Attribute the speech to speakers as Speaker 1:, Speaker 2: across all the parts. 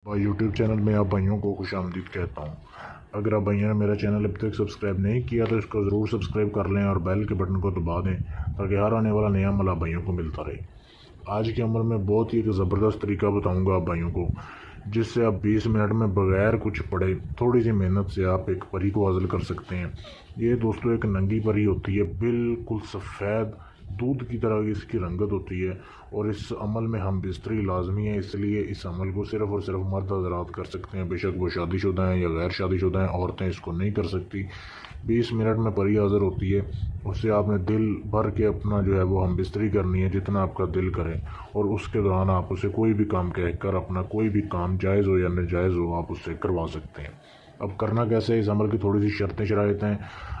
Speaker 1: اور YouTube channel میں آپ بھائیوں کو خوش آمدید کہتا ہوں۔ اگر آپ بھائیوں نے میرا چینل اب تک سبسکرائب نہیں کیا تو اس کو ضرور سبسکرائب کر لیں اور بیل کے بٹن کو دبا دیں تاکہ ہر آنے والا نیا عمل آپ بھائیوں کو ملتا رہے۔ آج کے عمل میں بہت ہی ایک زبردست طریقہ بتاؤں گا آپ بھائیوں کو، جس سے آپ 20 منٹ میں بغیر کچھ پڑھے تھوڑی سی محنت سے آپ ایک پری کو حاصل کر سکتے ہیں۔ یہ دوستو ایک ننگی پری ہوتی ہے، بالکل سفید دودھ کی طرح اس کی رنگت ہوتی ہے، اور اس عمل میں ہم بستری لازمی ہے، اس لیے اس عمل کو صرف اور صرف مرد حضرات کر سکتے ہیں، بے شک وہ شادی شدہ ہیں یا غیر شادی شدہ ہیں، عورتیں اس کو نہیں کر سکتی۔ 20 منٹ میں پری حاضر ہوتی ہے، اس سے آپ نے دل بھر کے اپنا جو ہے وہ ہم بستری کرنی ہے جتنا آپ کا دل کرے، اور اس کے دوران آپ اسے کوئی بھی کام کہہ کر اپنا کوئی بھی کام جائز ہو یا ناجائز ہو آپ اس سے کروا سکتے ہیں۔ اب کرنا کیسے ہے، اس عمل کی تھوڑی سی شرطیں شرائط ہیں،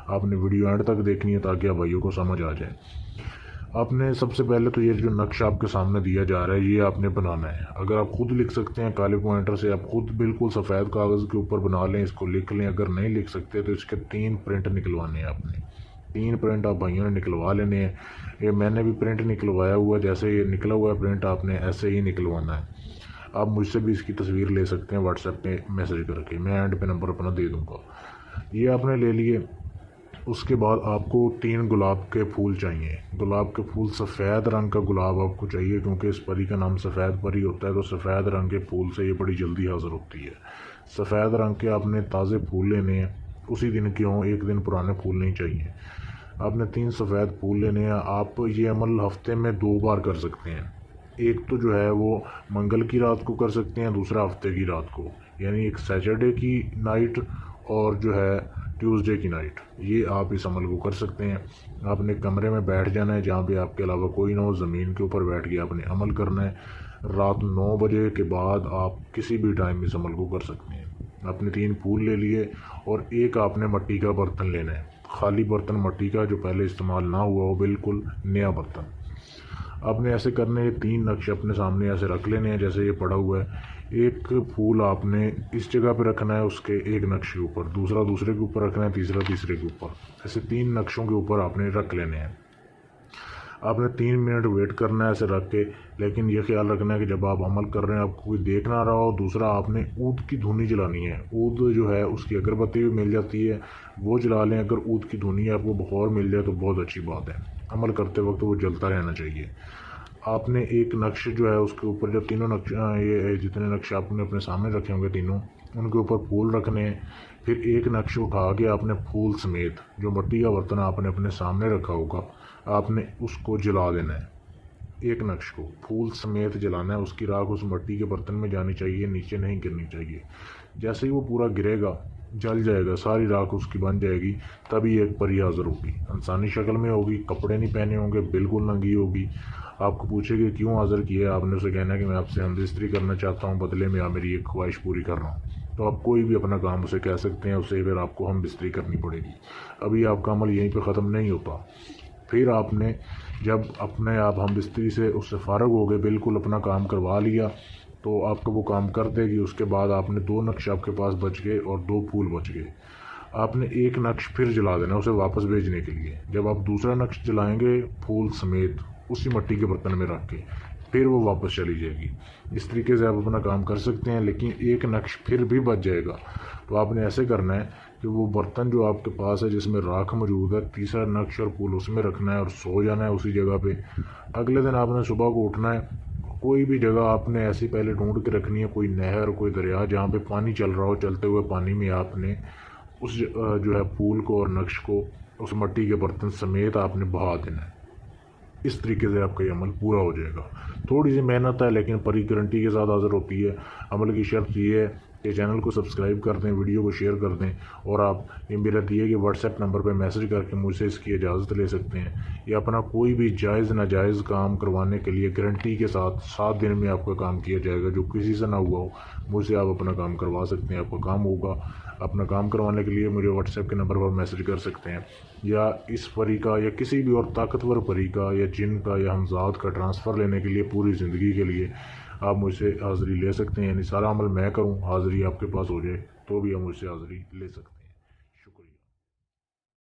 Speaker 1: آپ نے ویڈیو اینڈ تک دیکھنی ہے تاکہ آپ بھائیوں کو سمجھ آ جائے۔ آپ نے سب سے پہلے تو یہ جو نقشہ آپ کے سامنے دیا جا رہا ہے یہ آپ نے بنانا ہے۔ اگر آپ خود لکھ سکتے ہیں کالے پوائنٹر سے، آپ خود بالکل سفید کاغذ کے اوپر بنا لیں، اس کو لکھ لیں۔ اگر نہیں لکھ سکتے تو اس کے 3 پرنٹ نکلوانے ہیں آپ نے، 3 پرنٹ آپ بھائیوں نے نکلوا لینے ہیں۔ یہ میں نے بھی پرنٹ نکلوایا ہوا ہے، جیسے یہ نکلا ہوا ہے پرنٹ آپ نے ایسے ہی نکلوانا ہے۔ آپ مجھ سے بھی اس کی تصویر لے سکتے ہیں واٹس ایپ پہ میسج کر کے، میں اینڈ پہ نمبر اپنا دے دوں گا۔ یہ آپ نے لے لیے۔ اس کے بعد آپ کو 3 گلاب کے پھول چاہیے۔ گلاب کے پھول سفید رنگ کا گلاب آپ کو چاہیے، کیونکہ اس پری کا نام سفید پری ہوتا ہے، تو سفید رنگ کے پھول سے یہ بڑی جلدی حاضر ہوتی ہے۔ سفید رنگ کے آپ نے تازے پھول لینے ہیں، اسی دن کے ہوں، ایک دن پرانے پھول نہیں چاہیے۔ آپ نے 3 سفید پھول لینے ہیں۔ آپ یہ عمل ہفتے میں 2 بار کر سکتے ہیں۔ ایک تو جو ہے وہ منگل کی رات کو کر سکتے ہیں، دوسرا ہفتے کی رات کو، یعنی ایک سیٹرڈے کی نائٹ اور جو ہے ٹیوزڈے کی نائٹ، یہ آپ اس عمل کو کر سکتے ہیں۔ آپ نے کمرے میں بیٹھ جانا ہے جہاں پہ آپ کے علاوہ کوئی نہ ہو، زمین کے اوپر بیٹھ کے آپ نے عمل کرنا ہے۔ رات 9 بجے کے بعد آپ کسی بھی ٹائم اس عمل کو کر سکتے ہیں۔ آپ نے 3 پھول لے لیے، اور ایک آپ نے مٹی کا برتن لینا ہے، خالی برتن مٹی کا جو پہلے استعمال نہ ہوا ہو، بالکل نیا برتن۔ آپ نے ایسے کرنے ہیں، 3 نقش اپنے سامنے ایسے رکھ لینے ہیں جیسے یہ پڑا ہوا ہے۔ ایک پھول آپ نے اس جگہ پہ رکھنا ہے، اس کے ایک نقش کے اوپر، دوسرا دوسرے کے اوپر رکھنا ہے، تیسرا تیسرے کے اوپر، ایسے 3 نقشوں کے اوپر آپ نے رکھ لینے ہیں۔ آپ نے 3 منٹ ویٹ کرنا ہے ایسے رکھ کے، لیکن یہ خیال رکھنا ہے کہ جب آپ عمل کر رہے ہیں آپ کو کوئی دیکھ نہ رہا ہو۔ دوسرا آپ نے عود کی دھونی جلانی ہے، عود جو ہے اس کی اگربتی بھی مل جاتی ہے، وہ جلا لیں۔ اگر عود کی دھونی آپ کو بخور مل جائے تو بہت اچھی بات ہے، عمل کرتے وقت وہ جلتا رہنا چاہیے۔ آپ نے ایک نقش جو ہے اس کے اوپر، جب تینوں نقش، یہ جتنے نقش آپ نے اپنے سامنے رکھے ہوں گے تینوں، ان کے اوپر پھول رکھنے ہیں۔ پھر ایک نقش اٹھا کے آپ نے پھول سمیت، جو مٹی کا برتن آپ نے اپنے سامنے رکھا ہوگا، آپ نے اس کو جلا دینا ہے۔ ایک نقش کو پھول سمیت جلانا ہے، اس کی راکھ اس مٹی کے برتن میں جانی چاہیے، نیچے نہیں گرنی چاہیے۔ جیسے ہی وہ پورا گرے گا، جل جائے گا، ساری راکھ اس کی بن جائے گی، تبھی ایک پری حاضر ہوگی، انسانی شکل میں ہوگی، کپڑے نہیں پہنے ہوں گے، بالکل ننگی ہوگی۔ آپ کو پوچھے کہ کیوں حاضر کیا ہے، آپ نے اسے کہنا ہے کہ میں آپ سے ہم بستری کرنا چاہتا ہوں، بدلے میں آپ میری ایک خواہش پوری کر رہا ہوں۔ تو آپ کوئی بھی اپنا کام اسے کہہ سکتے ہیں، اسے پھر آپ کو ہم بستری کرنی پڑے گی۔ ابھی آپ کا عمل یہیں پہ ختم نہیں ہوتا۔ پھر آپ نے جب اپنے آپ ہم بستری سے اس سے فارغ ہو گئے، بالکل اپنا کام کروا لیا، تو آپ کو وہ کام کر دے گی۔ اس کے بعد آپ نے 2 نقش آپ کے پاس بچ گئے اور 2 پھول بچ گئے۔ آپ نے ایک نقش پھر جلا دینا اسے واپس بھیجنے کے لیے۔ جب آپ دوسرا نقش جلائیں گے پھول سمیت اسی مٹی کے برتن میں رکھ کے، پھر وہ واپس چلی جائے گی۔ اس طریقے سے آپ اپنا کام کر سکتے ہیں، لیکن ایک نقش پھر بھی بچ جائے گا، تو آپ نے ایسے کرنا ہے کہ وہ برتن جو آپ کے پاس ہے جس میں راکھ موجود ہے، تیسرا نقش اور پھول اس میں رکھنا ہے اور سو جانا ہے اسی جگہ پہ۔ اگلے دن آپ نے صبح کو اٹھنا ہے، کوئی بھی جگہ آپ نے ایسی پہلے ڈھونڈ کے رکھنی ہے، کوئی نہر، کوئی دریا جہاں پہ پانی چل رہا ہو، چلتے ہوئے پانی میں آپ نے اس جو ہے پھول کو اور نقش کو اس مٹی کے برتن سمیت آپ نے بہا دینا ہے۔ اس طریقے سے آپ کا یہ عمل پورا ہو جائے گا۔ تھوڑی سی محنت ہے لیکن پری گارنٹی کے ساتھ حاضر ہوتی ہے۔ عمل کی شرط یہ ہے کہ چینل کو سبسکرائب کر دیں، ویڈیو کو شیئر کر دیں، اور آپ میرا دیے کہ واٹس ایپ نمبر پہ میسج کر کے مجھ سے اس کی اجازت لے سکتے ہیں، یا اپنا کوئی بھی جائز ناجائز کام کروانے کے لیے گارنٹی کے ساتھ 7 دن میں آپ کا کام کیا جائے گا۔ جو کسی سے نہ ہوا ہو مجھ سے آپ اپنا کام کروا سکتے ہیں، آپ کا کام ہوگا۔ اپنا کام کروانے کے لیے مجھے واٹس ایپ کے نمبر پر میسج کر سکتے ہیں، یا اس پری کا یا کسی بھی اور طاقتور پری کا یا جن کا یا ہمزاد کا ٹرانسفر لینے کے لیے پوری زندگی کے لیے آپ مجھ سے حاضری لے سکتے ہیں۔ یعنی سارا عمل میں کروں، حاضری آپ کے پاس ہو جائے تو بھی آپ مجھ سے حاضری لے سکتے ہیں۔